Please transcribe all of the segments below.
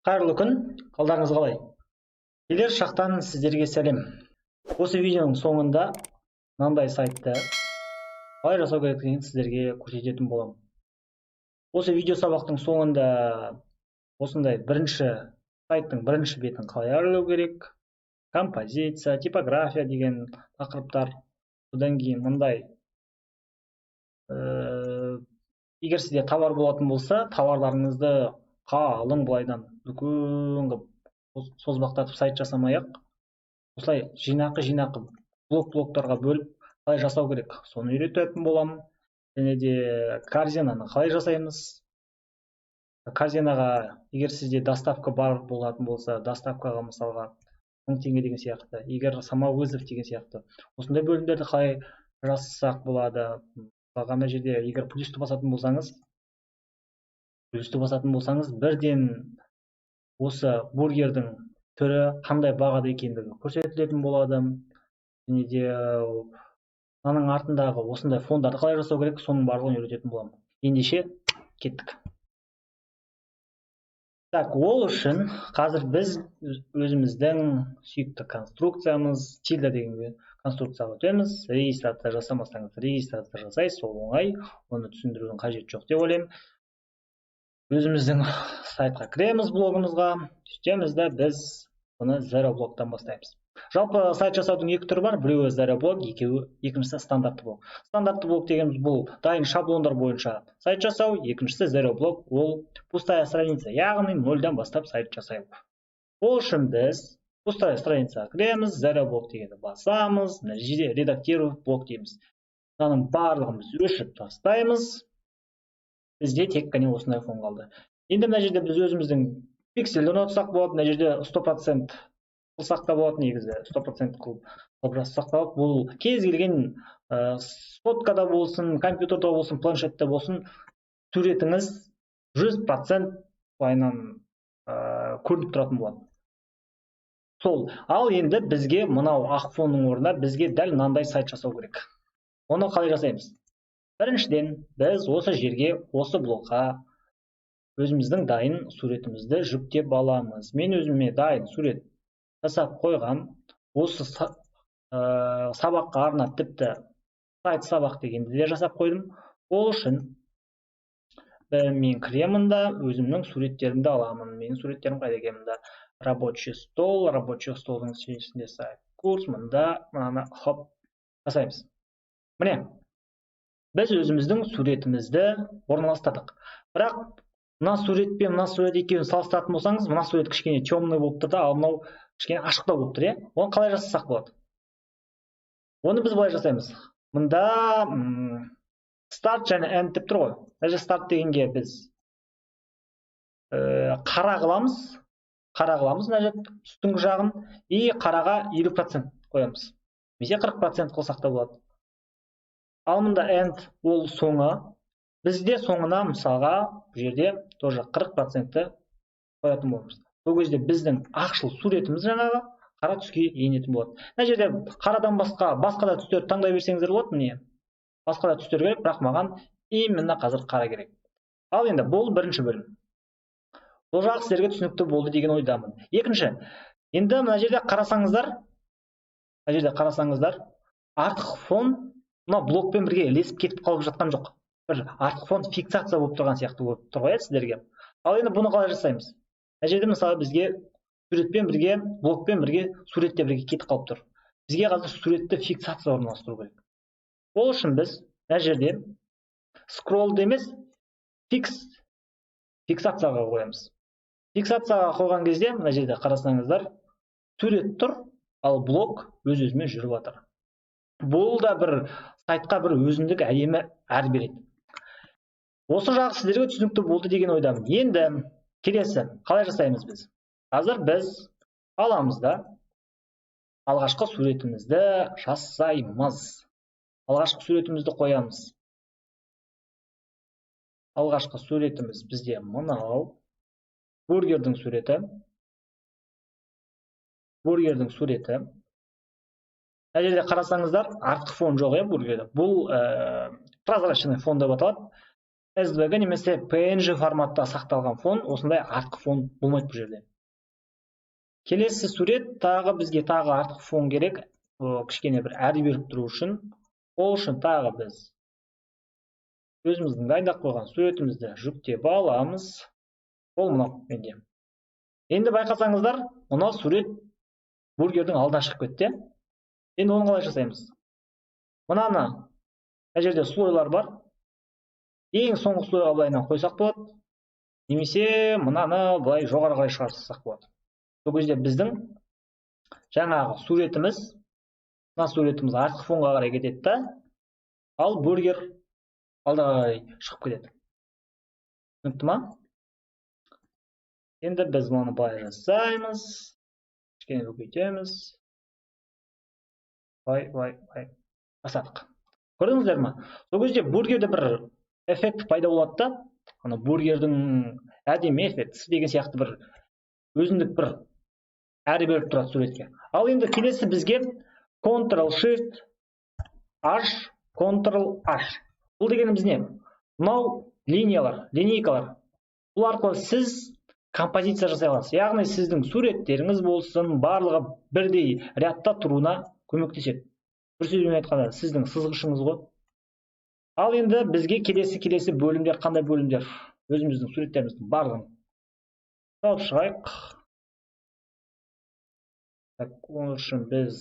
Қайырлы күн, қалдарыңыз қалай? Келер шақтан сіздерге сәлем. Осы видеоның соңында мынандай сайтты қалай жасау керектігін сіздерге көрсететін боламын. Осы видео сабақтың соңында осындай сайттың бірінші бетін қалай аралау керек, композиция, типография деген тақырыптар. Одан кейін мындай егер сізде товар болатын болса, товарларыңызды қалың былайдан үлкен қылып созбақтатып сайт жасамай-ақ, осылай жинақы блоктарға бөліп қалай жасау керек, соны үйрететін боламын. Және де корзинаны қалай жасаймыз. Корзинаға егер сізде доставка бар болатын болса, доставкаға мысалға 1000 теңге деген сияқты, егер самовызов деген сияқты осындай бөлімдерді қалай жасасақ болады. Мысалға мына жерде егер плюсты басатын болсаңыз, бірден осы бургердің түрі қандай бағада екендігі көрсетілетін болады. Және де аның артындағы осындай фондарды қалай жасау керек, соның барлығын үйрететін боламын. Ендеше кеттік. Так, ол үшін қазір біз өзіміздің сүйікті конструкциямыз, тильда деген конструкцияға өтеміз. Регистрация жасамасаңыз, регистрация жасайсыз, ол оңай, оны түсіндірудің қажеті жоқ деп ойлаймын. Өзіміздің сайтқа кіреміз, блогымызға, сөйтеміз де біз бұны zero блоктан бастаймыз. Жалпы сайт жасаудың екі түрі бар, біреуі zero блок, екіншісі стандартты блок. Стандартты блок дегеніміз бұл дайын шаблондар бойынша сайт жасау, екіншісі zero блок, ол пустая страница, яғни нөлден бастап сайт жасау. Ол үшін біз пустая страницаға кіреміз, zero блок дегенді басамыз, мына жерде редактировать блок дейміз. Мынаның барлығын біз өшіріп тастаймыз. Бізде тек қана осындай фон қалды. Енді мына жерде біз өзіміздің пиксельді ұнатсақ болады, мына жерде 100% қылсақ та болады, негізі 100% қылып жасасақ та болады. Бұл кез келген соткада болсын, компьютерда болсын, планшетте болсын, суретіңіз 100% былайынан көрініп тұратын болады. Сол. Ал енді бізге мынау ақ фонның орнына бізге дәл мынандай сайт жасау керек. Оны қалай жасаймыз? Біріншіден, біз осы жерге, осы блокқа өзіміздің дайын суретімізді жүктеп аламыз. Мен өзіме дайын сурет жасап қойған. Осы сабаққа арнап тіпті сайт сабақ дегенді де жасап қойдым. Ол үшін мен кіремін да өзімнің суреттерімді аламын. Менің суреттерім қайда екенмін? Рабочий стол, рабочий столдың ішінде сайт курс, мында мынаны хоп жасаймыз. Міне, біз өзіміздің суретімізді орналастырдық. Бірақ мына сурет пен мына сурет екеуін салыстыратын болсаңыз, мына сурет кішкене темный болып тұр да, ал мынау кішкене ашықтау болып тұр, оны қалай жасасақ болады? Оны біз былай жасаймыз. Мында старт және end деп тұр ғой. Мына старт дегенге біз қара қыламыз мына жерде үстіңгі жағын, и қараға 50% қоямыз. Немесе 40% қылсақ та болады. Ал мында end ол соңы. Бізде соңына мысалға бұл жерде тоже 40% қоятын боламыз. Бұл кезде біздің ақшыл суретіміз жаңағы қара түске енетін болады. Мына жерде қарадан басқа да түстерді таңдай берсеңіздер болады. Міне, басқа да түстер керек, бірақ маған именно қазір қара керек. Ал енді бұл бірінші бөлім. Бұл жағы сіздерге түсінікті болды деген ойдамын. Екінші, енді мына жерде қарасаңыздар, артық фон мына блокпен бірге ілесіп кетіп қалып жатқан жоқ. Бір артық фон фиксация болып тұрған сияқты болып тұр ғой сіздерге. Ал енді бұны қалай жасаймыз? Мына жерде мысалы бізге суретпен бірге, блокпен бірге, суретте бірге кетіп қалып тұр. Бізге қазір суретті фиксация орналастыру керек. Ол үшін біз мына жерде скроллды емес, фиксацияға қоямыз. Фиксацияға қойған кезде мына жерде қарасаңыздар, сурет тұр, ал блок өз-өзімен жүріп жатыр. Бұл да бір сайтқа бір өзіндік әдемі әр береді. Осы жағы сіздерге түсінікті болды деген ойдамын. Енді келесі қалай жасаймыз біз? Қазір біз аламыз да алғашқы суретімізді жасаймыз. Алғашқы суретімізді қоямыз. Алғашқы суретіміз бізде мынау. Бургердің суреті. Мына жерде қарасаңыздар, артық фон жоқ, бургерде. Бұл прозрачный фон деп аталады. SVG немесе PNG форматта сақталған фон, осындай артқы фон болмайды бұл жерде. Келесі сурет, тағы бізге тағы артқы фон керек, кішкене бір әрі беріп тұру үшін. Ол үшін тағы біз өзіміздің дайындап қойған суретімізді жүктеп аламыз. Ол мынау менде. Енді байқасаңыздар, мынау сурет бургердің алдынан шығып кетті. Енді оны қалай жасаймыз? Мынаны, мына жерде слойлар бар. Ең соңғы слойға былайынан қойсақ болады, немесе мынаны былай жоғары қарай шығарсақ болады. Сол кезде біздің жаңағы суретіміз, мына суретіміз артқы фонға қарай кетеді да, ал бургер алдыға қарай шығып кетеді. Түсінікті ма? Енді біз мұны былай жасаймыз, кішкене көбейтеміз. Былай жасадық. Көрдіңіздер ме? Сол кезде бургерде бір эффект пайда болады да, ана бургердің әдемі эффектісі деген сияқты бір өзіндік бір әрі беріп тұрады суретке. Ал енді келесі бізге Ctrl-Shift H, Ctrl-H. Бұл дегеніміз не? Мынау линиялар, линейкалар. Бұл арқылы сіз композиция жасай аласыз. Яғни сіздің суреттеріңіз болсын, барлығы бірдей рядта тұруына көмектеседі. Бір сөзбен айтқанда, сіздің сызғышыңыз ғой. Ал енді бізге келесі бөлімдер, қандай бөлімдер? Өзіміздің суреттеріміздің барлығын салып шығайық. Оның үшін біз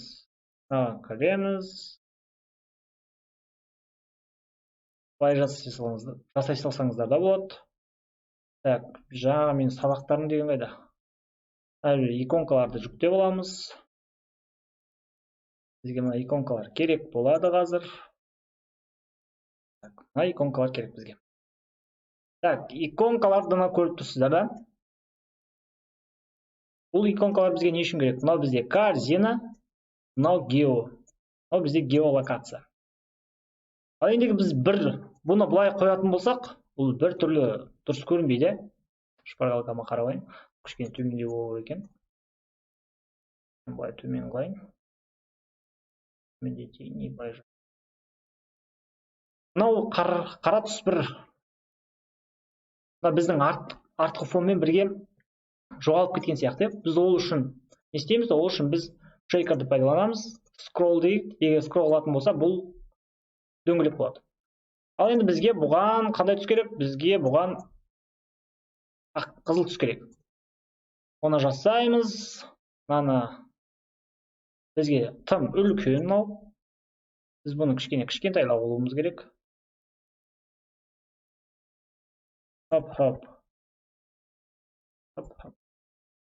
кіреміз. Былай жасай салсаңыздар да болады. Жаңа мен сабақтарым деген қайда? Әлі иконкаларды жүктеп аламыз. Бізге мына иконкалар керек болады қазір. Мына иконкалар керек бізге. Иконкаларды көріп тұрсыздар да? Бұл иконкалар бізге не үшін керек? Мынау бізде корзина, мынау гео. Мынау бізде геолокация. Ал ендігі біз бұны былай қоятын болсақ, бұл бір түрлі дұрыс көрінбейді. Шпаргалкама қаралайын. Кішкене төмендеу болу екен. Былай төмен қылайын. Мынау қара түс бір біздің артқы фонмен бірге жоғалып кеткен сияқты. Біз ол үшін не істейміз? Ол үшін біз шейкерді пайдаланамыз. Скролл дейік. Егер скролл алатын болса, бұл дөңгелек болады. Ал енді бізге бұған қандай түс керек? Бізге бұған қызыл түс керек. Оны жасаймыз. Мынаны бізге тым үлкен мынау. Біз бұны кішкентайлау болуымыз керек.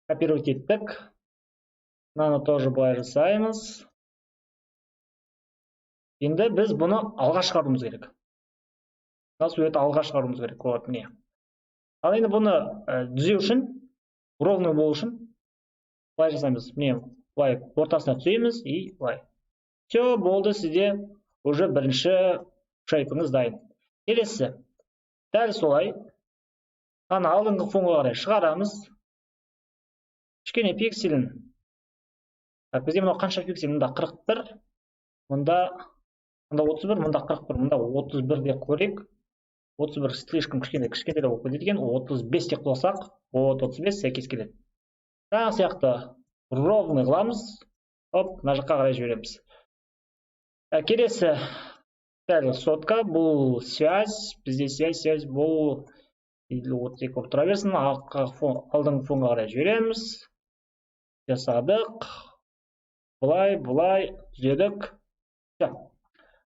Копировать еттік. Мынаны тоже былай жасаймыз. Енді біз бұны алға шығаруымыз керек. Суретті алға шығаруымыз керек. Вот міне. Ал енді бұны түзеу үшін, ровный болу үшін былай жасаймыз. Міне былай ортасына түсеміз и былай. Все, болды, сізде уже бірінші шейпіңіз дайын. Келесі. Дәл солай. Ана алдыңғы фонға қарай шығарамыз. Кішкене пикселін. Бізде мынау қанша пиксель? Мұнда 41, мұнда 31, мұнда 41, мұнда 31 деп көрейік. 31 слишком кішкентай болып кетеді екен. 35 деп қылсақ, 35 сәйкес келеді. Жаңа сияқты ровный қыламыз. Мына жаққа қарай жібереміз. Келесі дәл сотка, бұл связь, бізде связь бұл отсек болып тұра берсін. Алдыңғы фонға қарай жібереміз. Жасадық. Бұлай түзедік.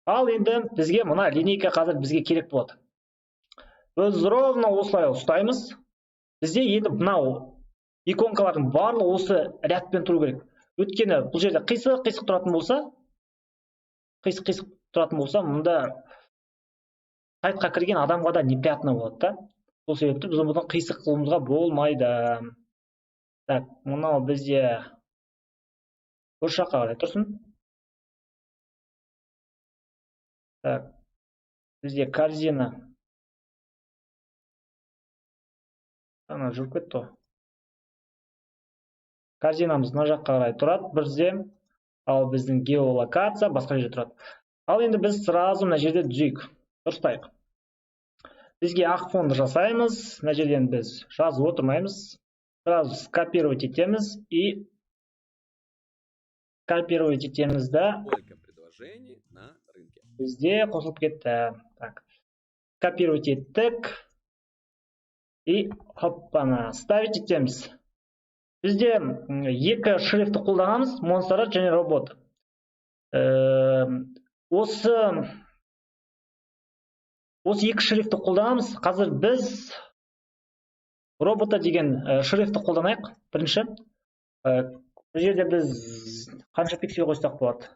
Ал енді бізге мына линейка қазір бізге керек болады. Біз ровно осылай ұстаймыз. Бізде енді мынау иконкалардың барлығы осы рядпен тұру керек. Өйткені бұл жерде қисық тұратын болса, мұнда сайтқа кірген адамға да неприятно болады да. Сол себепті біз бұны қисық қылуымызға болмайды. Мынау бізде бір жаққа қарай тұрсын. Бізде корзина. Ана жүріп кетті. Корзинамыз мына жаққа қарай тұрады бізде. Ал біздің геолокация басқа жерде тұрады. Ал енді біз сразу мына жерде түзейік. Дұрыстайық. бізге ақ фонды жасаймыз. Мына жерден біз жазып отырмаймыз. Сразу скопировать етеміз и копировать етеміз да бізде қосылып кетті. Так, копировать еттік и хоппана ставить етеміз. Бізде екі шрифтті қолданамыз, Montserrat және робот. Осы екі шрифтті қолданамыз. Қазір біз робота деген шрифтті қолданайық. Бірінші, бұл жерде біз қанша пиксель қойсақ болады?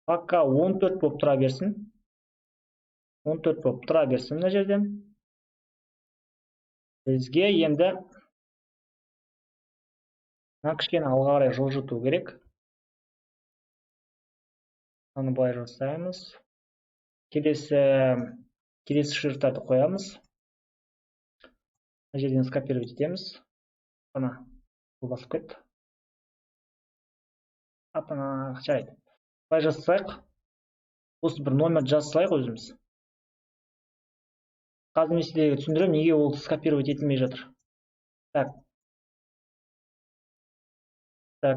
Пока 14 болып тұра берсін. 14 болып тұра берсін мына жерде. Бізге енді кішкене алға қарай жылжыту керек. Аны былай жасаймыз. Келесі шрифтарды қоямыз. Мына жерден скопировать етеміз. Ана бұл басып кетті. Ана жарайды. Былай жасайық. Осы бір номер жазсайық өзіміз. Қазір мен сіздерге түсіндіремін, неге ол скопировать етілмей жатыр. Так. 8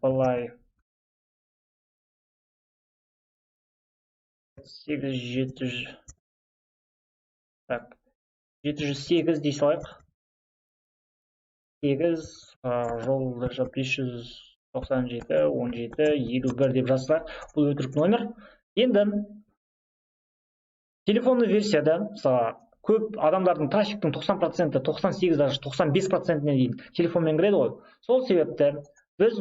былай 8 708 дей салайық. 8 жол 597 17 51 деп жазсақ, бұл өтірік номер. Енді телефонный версияда, мысалы, көп адамдардың трафиктің 90%, 98, даже 95%-не дейін телефонмен кіреді ғой. Сол себепті біз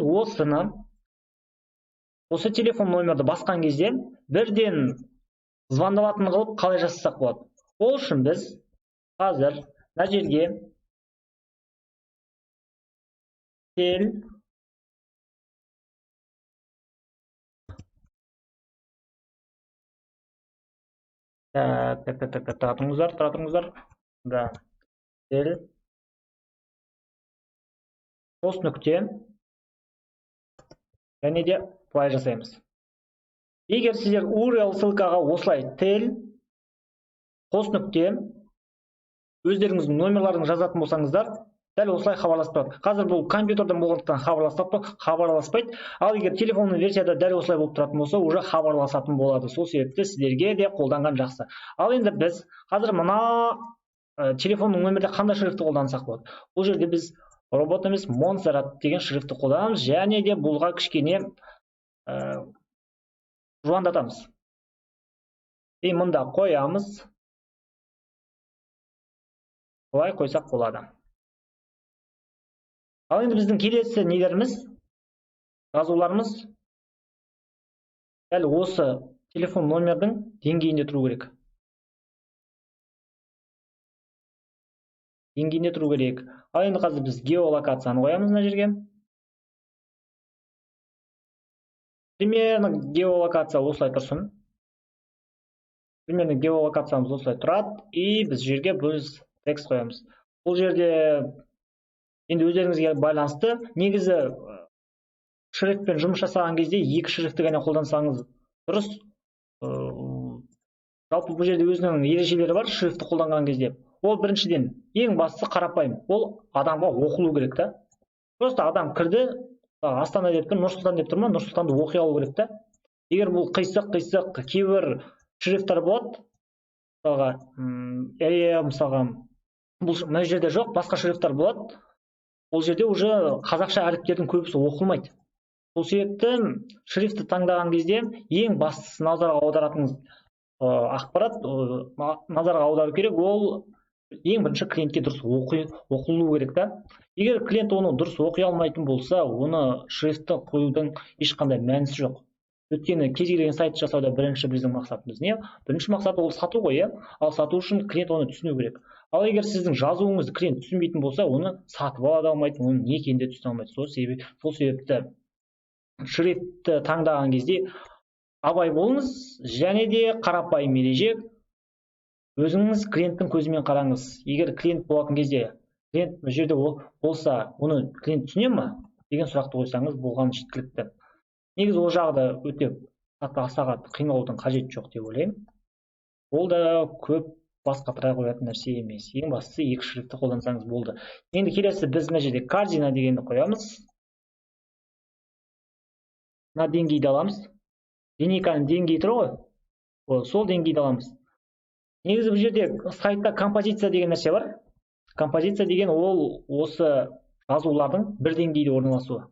осы телефон номерді басқан кезде бірден звондалатын қылып қалай жасасақ болады. Ол үшін біз қазір мына жерге Тұратыңыздар. Да. Қос нүкте. Және де былай жасаймыз. Егер сіздер URL ссылкаға осылай қос нүкте өздеріңіздің номерларын жазатын болсаңыздар, дәл осылай хабарласпайды. Қазір бұл компьютерден болғандықтан хабарласпайды. Ал егер телефонның версияда дәл осылай болып тұратын болса, уже хабарласатын болады. Сол себепті сіздерге де қолданған жақсы. Ал енді біз қазір мына телефонның номерде қандай шрифтті қолдансақ болады? Бұл жерде біз робот емес Montserrat деген шрифтті қолданамыз, және де бұлға кішкене жуандатамыз. И мұнда қоямыз. Бұлай қойсақ болады. Ал енді біздің келесі нелеріміз, жазуларымыз дәл осы телефон номердің деңгейінде тұру керек. Ал енді қазір біз геолокацияны қоямыз мына жерге. Примерно геолокация осылай тұрсын. Примерно геолокациямыз осылай тұрады. И біз жерге біз текст қоямыз. Бұл жерде енді өздеріңізге байланысты, негізі шрифтпен жұмыс жасаған кезде екі шрифтті ғана қолдансаңыз дұрыс. Жалпы бұл жерде өзінің ережелері бар шрифтті қолданған кезде. Ол біріншіден ең бастысы қарапайым. Ол адамға оқылу керек та. Просто адам кірді, Астана деп тұр, Нұрсұлтан деп тұр ма, Нұрсұлтанды оқи алу керек та. Егер бұл қисық кейбір шрифттар болады, мысалға бұл мына жерде жоқ, басқа шрифттар болады. Ол жерде уже қазақша әріптердің көбісі оқылмайды. Сол себепті шрифтті таңдаған кезде ең бастысы назарға аударатыңыз ақпарат, назарға аудару керек, ол ең бірінші клиентке дұрыс оқылу керек та. Егер клиент оны дұрыс оқи алмайтын болса, оны шрифтті қоюдың ешқандай мәнісі жоқ. Өйткені кез келген сайт жасауда бірінші біздің мақсатымыз не? Бірінші мақсаты ол сату ғой, ал сату үшін клиент оны түсіну керек. Ал егер сіздің жазуыңызды клиент түсінбейтін болса, оны сатып ала да алмайды, оның не екенін де түсіне алмайды. Сол себепті шрифтті таңдаған кезде абай болыңыз, және де қарапайым ереже, өзіңіз клиенттің көзімен қараңыз. Егер клиент болатын кезде, клиент жерде болса, оны клиент түсіне ме деген сұрақты қойсаңыз, болған жеткілікті. Негізі ол жағы да өте асаға қиналудың қажеті жоқ деп ойлаймын. Ол да көп бас қатыра қоятын нәрсе емес. Ең бастысы екі шрифтті қолдансаңыз болды. Енді келесі біз мына жерде кардина дегенді қоямыз. Мына деңгейді аламыз. Линейканың деңгейі тұр ғой. Сол деңгейді аламыз. Негізі бұл жерде сайтта композиция деген нәрсе бар. Композиция деген ол осы жазулардың бір деңгейде орналасуы.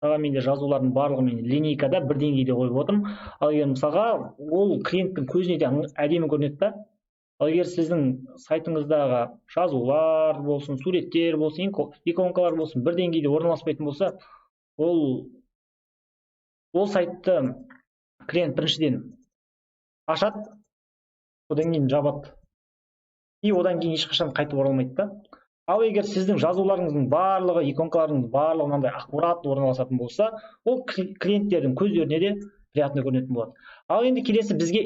Менде жазулардың барлығы мен линейкада бір деңгейде қойып отырмын. Ал егер мысалға ол клиенттің көзіне де әдемі көрінеді да. Ал егер сіздің сайтыңыздағы жазулар болсын, суреттер болсын, иконкалар болсын бір деңгейде орналаспайтын болса, ол сайтты клиент біріншіден ашады, одан кейін жабады. И одан кейін ешқашан қайтып оралмайды да. Ал егер сіздің жазуларыңыздың барлығы, иконкаларыңыздың барлығы мынандай аккурат орналасатын болса, ол клиенттердің көздеріне де приятно көрінетін болады. Ал енді келесі бізге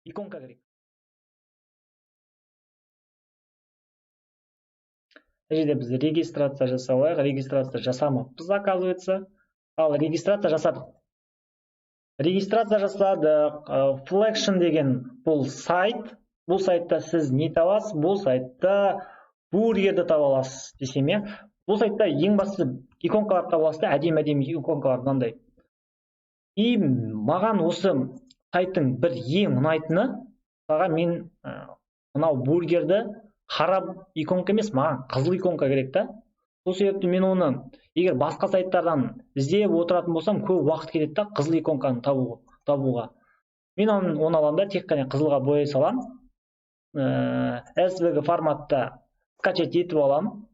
иконка керек. Бұл жерде біз регистрация жасалайық. Регистрация жасамаппыз, оказывается. Ал регистрация жасадық. Регистрация жасадық. Flexion деген бұл сайт. Бұл сайтта сіз не табасыз? Бұл сайтта бургерді таба аласыз десем, иә. Бұл сайтта ең бастысы иконкалар таба аласыз да, әдемі иконкалар мынандай. И маған осы сайттың бір ең ұнайтыны, маған мен мынау бургерді қара иконка емес, маған қызыл иконка керек та. Сол себепті мен оны егер басқа сайттардан іздеп отыратын болсам, көп уақыт кетеді да қызыл иконканы табуға. Мен оны аламын да, тек қана қызылға бояй салам. SVG форматта скачать етіп аламын.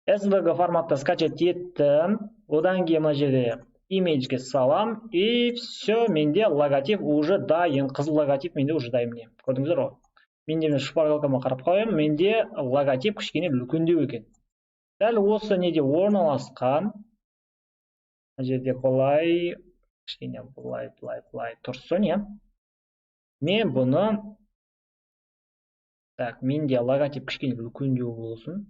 SVG форматта скачать еттім. Одан кейін мына жерде имиджге салам. И все, менде логотип уже дайын. Қызыл логотип менде уже дайын. Көрдіңіздер ғой? Менде шпаргалкама қарап қоямын. Менде логотип кішкене үлкендеу екен. Дәл осы неде орналасқан. Мына жерде былай кішкене былай тұрсын, иә. Мен бұны менде логотип кішкене үлкендеу болсын.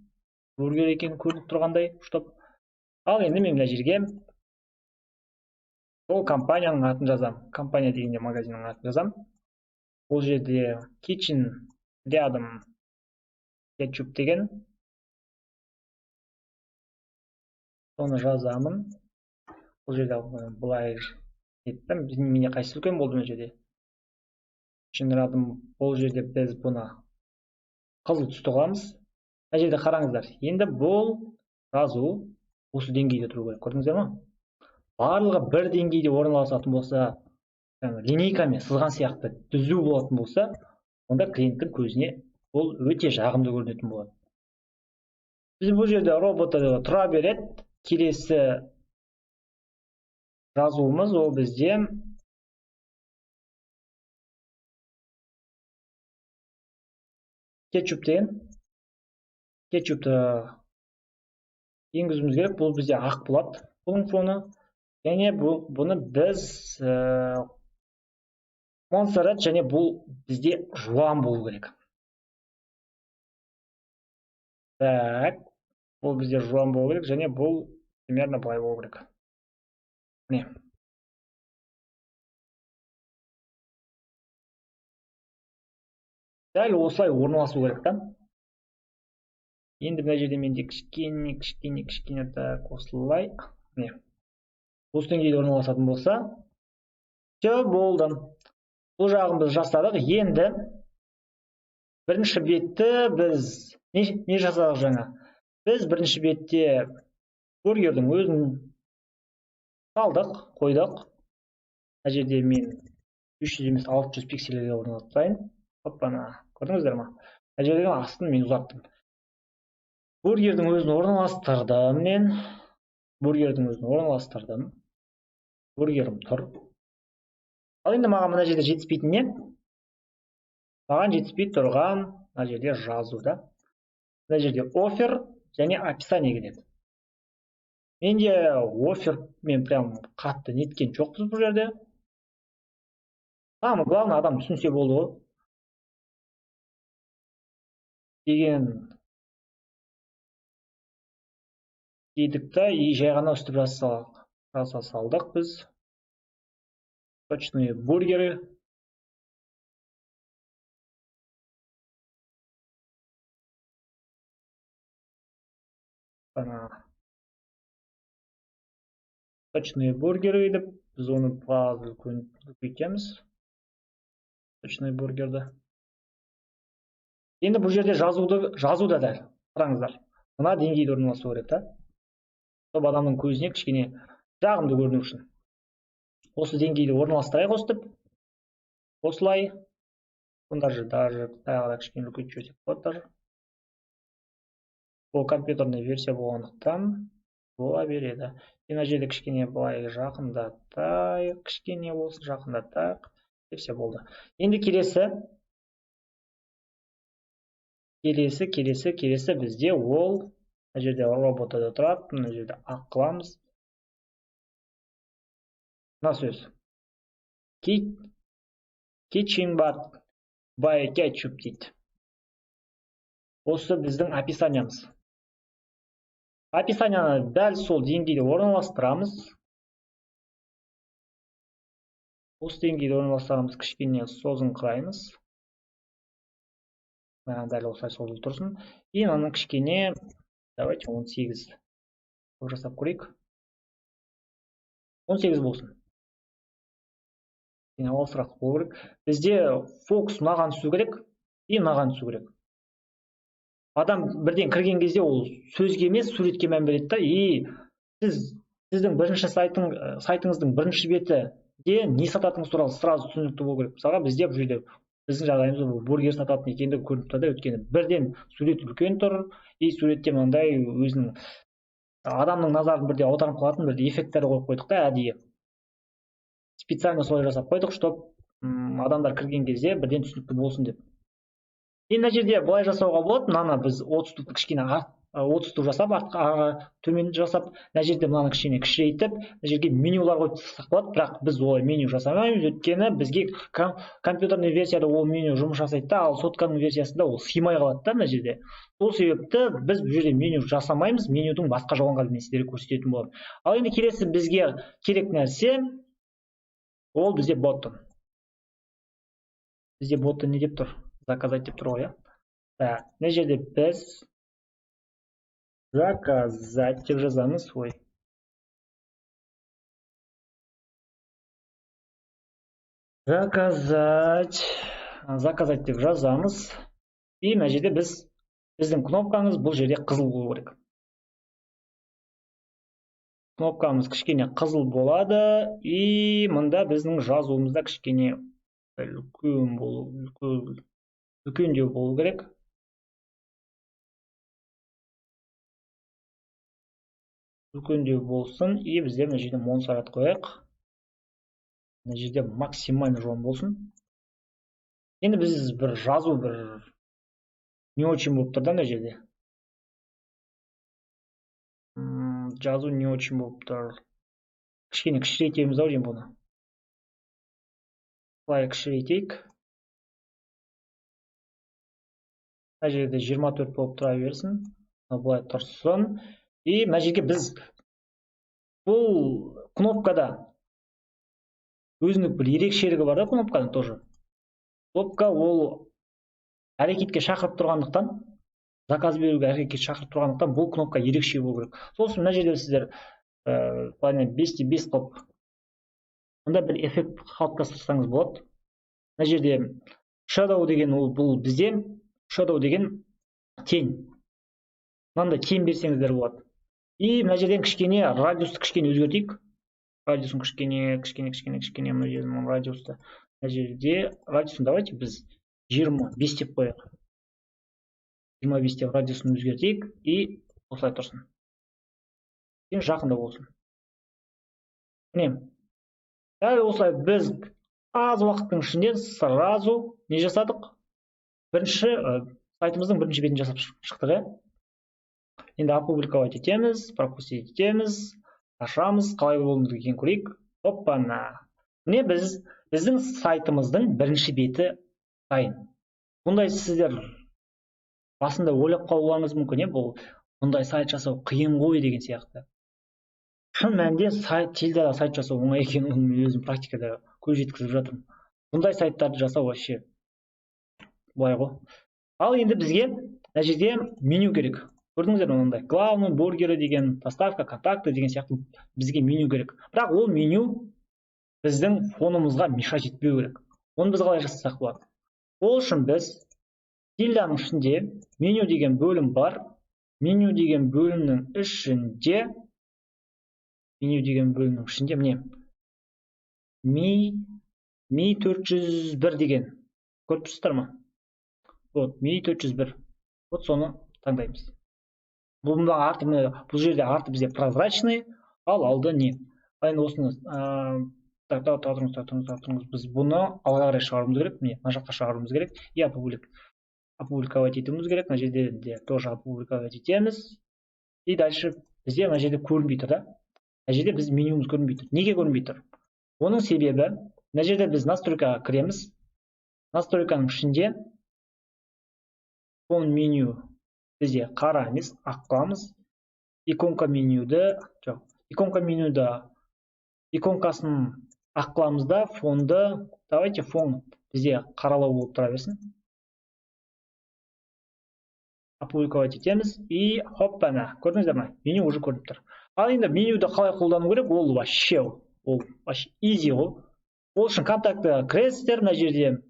Бургер екен көрініп тұрғандай, штоп. Ал енді мен мына жерге ол компанияның атын жазам. Компания дегенде магазиннің атын жазам. Бұл жерде kitchen рядом кетчуп деген. Соны жазамын. Бұл жерде былай еттім. Менде қайсы үлкен болды мына жерде. Бұл жерде біз бұны қызыл түсті қыламыз. Мына жерде қараңыздар. Енді бұл жазу осы деңгейде тұру керек. Көрдіңіздер ме? Барлығы бір деңгейде орналасатын болса, линейкамен сызған сияқты түзу болатын болса, онда клиенттің көзіне ол өте жағымды көрінетін болады. Біз бұл жерде роботы тұра береді. Келесі жазуымыз ол бізде кетчуп деген. Кетчупты енгізуіміз керек. Бұл бізде ақ болады. Бұның фоны. Және бұны біз Монсеррат, және бұл бізде жуан болу керек. Так, бұл бізде жуан болу керек, және бұл примерно былай болу керек. Міне. Дәл осылай орналасу керек та. Енді мына жерде менде кішкене так осылай. Міне. Осы деңгейде орналасатын болса, все болды. Бұл жағын біз жасадық. Енді бірінші бетті біз не жасадық жаңа? Біз бірінші бетте бургердің өзін салдық, қойдық. Мына жерде мен 300 емес 600 пиксельге орналастырайын. Хоппана, көрдіңіздер ме? Мына жерде астын мен ұзарттым. Бургердің өзін орналастырдым мен. Бургерім тұр. Ал енді маған мына жерде жетіспейтін не? Маған жетіспей тұрған мына жерде жазу да. Мына жерде офер және описание келеді. Менде офер мен прям қатты неткен жоқпыз бұл жерде. Самое главное, адам түсінсе болды ғой. Деген дедік та, и жай ғана үстіп жаса салдық біз. Сочные бургеры. Сочные бургеры деп біз оны көйтеміз. Сочный бургерді. Енді бұл жерде жазу да дәл. Қараңыздар. Мына деңгейді орналастыру керек та. Сол адамның көзіне кішкене жағымды көріну үшін. Осы деңгейді орналастырайық өстіп. Осылай. Даже тағы да кішкене үлкейтіп жіберсек болады даже. Бұл компьютерный версия болғандықтан бола береді. Мына жерде кішкене былай жақындатайық, кішкене болсын жақындатайық. Все болды. Енді келесі бізде ол мына жерде роботада тұрады, мына жерде ақ қыламыз. Мына сөз. Kitchen by ketchup дейді. Осы біздің описаниямыз. Описанияны дәл сол деңгейде орналастырамыз. Осы деңгейде орналастырамыз, кішкене созыңқыраймыз. Дәл осылай созылып тұрсын. И мынаны кішкене, давайте 18 жасап көрейік. 18 болсын. Алысырақ болу керек. Бізде фокус мынаған түсу керек и мынаған түсу керек. Адам бірден кірген кезде ол сөзге емес, суретке мән береді да, и сіздің бірінші сайтыңыздың бірінші бетіде не сататыңыз туралы сразу түсінікті болу керек. Мысалға бізде бұл жерде біздің жағдайымызда бургер сататын екендігі көрініп тұрды, өйткені бірден сурет үлкен тұр, и суретте мынандай өзінің адамның назарын бірде аударып қалатын бірде эффекттер қойып қойдық та, әдейі. Специально солай жасап қойдық, чтобы адамдар кірген кезде бірден түсінікті болсын деп. Енді мына жерде былай жасауға болады, мынаны біз 30-ты кішкене 30-ты жасап, төмен жасап, мына жерде мынаны кішкене кішірейтіп, мына жерге менюлар қойып тастасақ болады, бірақ біз олай меню жасамаймыз, өйткені бізге компьютерный версияда ол меню жұмыс жасайды да, ал сотканың версиясында ол сыймай қалады да мына жерде. Сол себепті біз бұл жерде меню жасамаймыз, менюдің басқа жалғанған нәрселерді көрсететін болады. Ал енді келесі бізге керек нәрсе ол бізде боттон. Бізде боттон не деп тұр? Заказать деп тұр ғой, иә. Мына жерде біз заказать деп жазамыз, ой. Заказать деп жазамыз. И мына жерде біздің кнопкамыз бұл жерде қызыл болу керек. Кнопкамыз кішкене қызыл болады, и мында біздің жазуымызда кішкене үлкендеу болу керек. Үлкендеу болсын, и бізде мына жерде Монсеррат қояйық. Мына жерде максимально жуан болсын. Енді біз бір жазу не очень болып тұр да мына жерде. Жазу не очень болып тұр. Кішкене кішірейтеміз ау деймін бұны. Былай кішірейтейік. Мына жерде 24 болып тұра берсін. Былай тұрсын. И мына жерге біз бұл кнопкада өзінің бір ерекшелігі бар да, кнопканың тоже. Кнопка ол әрекетке шақырып тұрғандықтан, заказ беруге әрекетке шақырып тұрғандықтан, бұл кнопка ерекше болу керек. Сол үшін мына жерде сіздер 5-5 қылып мында бір эффект қалыптастырсаңыз болады. Мына жерде shadow деген бұл бізде shadow деген тень. Мынандай тень берсеңіздер болады. И мына жерден кішкене радиусты кішкене өзгертейік. Радиусын кішкене мына жерден радиусты. Мына жерде радиусын давайте біз 25 деп қояйық. 25 деп радиусын өзгертейік и осылай тұрсын. Ең жақында болсын. Міне. Дәл осылай біз аз уақыттың ішінде сразу не жасадық? Сайтымыздың бірінші бетін жасап шықтық. Енді опубликовать етеміз, пропустить етеміз, ашамыз, қалай болуымыз екен көрейік. Оппана. Міне біздің сайтымыздың бірінші беті дайын. Бұндай сіздер басында ойлап қалуларыңыз мүмкін, бұл мұндай сайт жасау қиын ғой деген сияқты. Шын мәнінде тильдада сайт жасау оңай екенін мен өзім практикада көз жеткізіп жатырмын. Бұндай сайттарды жасау вообще былай ғой. Ал енді бізге мына жерде меню керек. Көрдіңіздер ме мындай главный, бургері деген, доставка, контакты деген сияқты бізге меню керек. Бірақ ол меню біздің фонымызға мешать етпеу керек. Оны біз қалай жасасақ болады? Ол үшін біз тильданың ішінде меню деген бөлім бар. Меню деген бөлімнің ішінде міне Mi 401 деген көріп тұрсыздар ма? Вот, Mi 401. Вот соны таңдаймыз. Бұл жерде арты бізде прозрачный, ал алды не? Енді осыны тұрыңыз. Біз бұны алға қарай шығаруымыз керек. Міне, мына жаққа шығаруымыз керек. И опубликовать етуіміз керек. Мына жерде де тоже опубликовать етеміз. И дальше бізде мына жерде көрінбей тұр да. Мына жерде біз менюмыз көрінбей тұр. Неге көрінбей тұр? Оның себебі, мына жерде біз настройкаға кіреміз. Настройканың ішінде фон меню бізде қара емес, ақ қыламыз. Иконка менюді иконкасын ақ қыламыз да, фонды, давайте фон бізде қаралау болып тұра берсін. Опубликовать етеміз и хоппана, көрдіңіздер ме? Меню уже көрініп тұр. Ал енді менюді қалай қолдану керек? Ол вообще easy ғой. Ол үшін контакты кіресіздер, мына жерде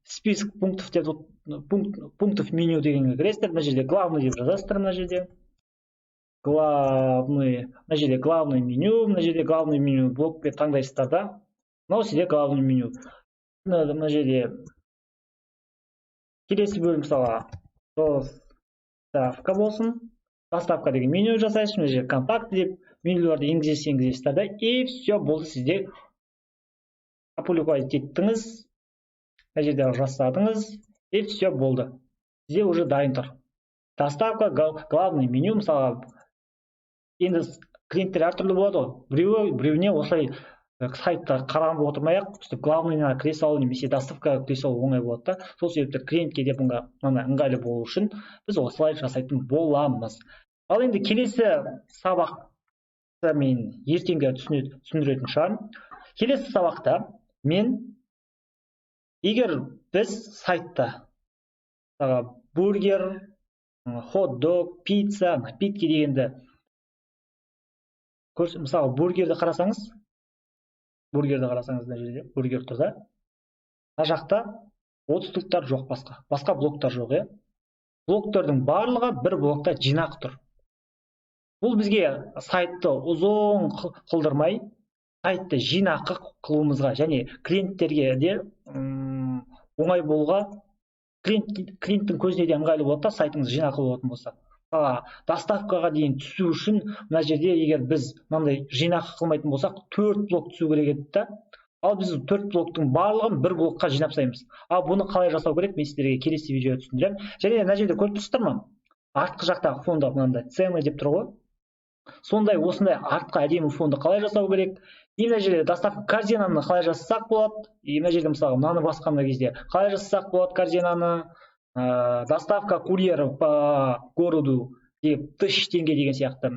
список пунктов меню дегенге кіресіздер, мына жерде главный деп жазасыздар, мына жерде главный меню, мына жерде главный меню блокпен таңдайсыздар да. Мынау сізде главный меню. Мына жерде келесі бөлім мысалға доставка болсын. Доставка деген меню жасайсыз, мына жерде контакт деп менюларды енгізесіздер да, и все болды, сізде опубликовать еттіңіз, мына жерде жасадыңыз, и все болды. Сізде уже дайын тұр. Доставка, главный меню, мысалға енді клиенттер әртүрлі болады ғой. Біреуіне осылай сайтта қараған болып отырмай-ақ, главныйына кіре салу немесе доставкаға кіре салу оңай болады да. Сол себепті клиентке де ыңғайлы болу үшін біз осылай жасайтын боламыз. Ал енді келесі сабақта мен ертеңге түсіндіретін шығармын. Келесі сабақта мен, егер біз сайтта бургер, хот-дог, пицца, напитки дегенді мысалы бургерді қарасаңыз, мына жерде бургер тұр да. Мына жақта отстуктар жоқ, басқа блоктар жоқ. Блоктердің барлығы бір блокта жинақ тұр. Бұл бізге сайтты ұзын қылдырмай, сайтты жинақы қылуымызға және клиенттерге де оңай болуға, клиенттің көзіне де ыңғайлы болады да, сайтыңыз жинақы болатын болса. Доставкаға дейін түсу үшін мына жерде егер біз мынандай жинақы қылмайтын болсақ, 4 блок түсу керек еді да. Ал біз 4 блоктың барлығын бір блокқа жинап тастаймыз. Ал бұны қалай жасау керек, мен сіздерге келесі видеода түсіндіремін. Және мына жерде көріп тұрсыздар ма? Артқы жақтағы фонда мынандай цены деп тұр ғой. Сондай осындай артқа әдемі фонды қалай жасау керек? И мына жерде доставка корзинаны қалай жасасақ болады? И мына жерде мысалы мынаны басқанда кезде қалай жасасақ болады корзинаны? Доставка курьера по городу деп 1000 теңге деген сияқты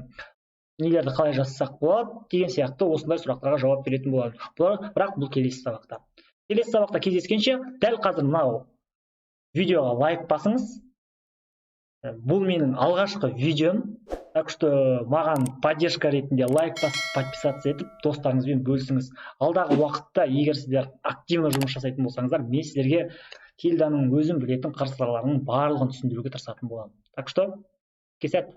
нелерді қалай жасасақ болады деген сияқты осындай сұрақтарға жауап беретін болады. Бірақ бұл келесі сабақта. Келесі сабақта кездескенше, дәл қазір мынау видеоға лайк басыңыз. Бұл менің алғашқы видеом. Так что маған поддержка ретінде лайк басып, подписаться етіп, достарыңызбен бөлісіңіз. Алдағы уақытта, егер сіздер активно жұмыс жасайтын болсаңыздар, мен сіздерге тильданың өзім білетін қыр-сырларының барлығын түсіндіруге тырысатын боламын. Так что, кесет.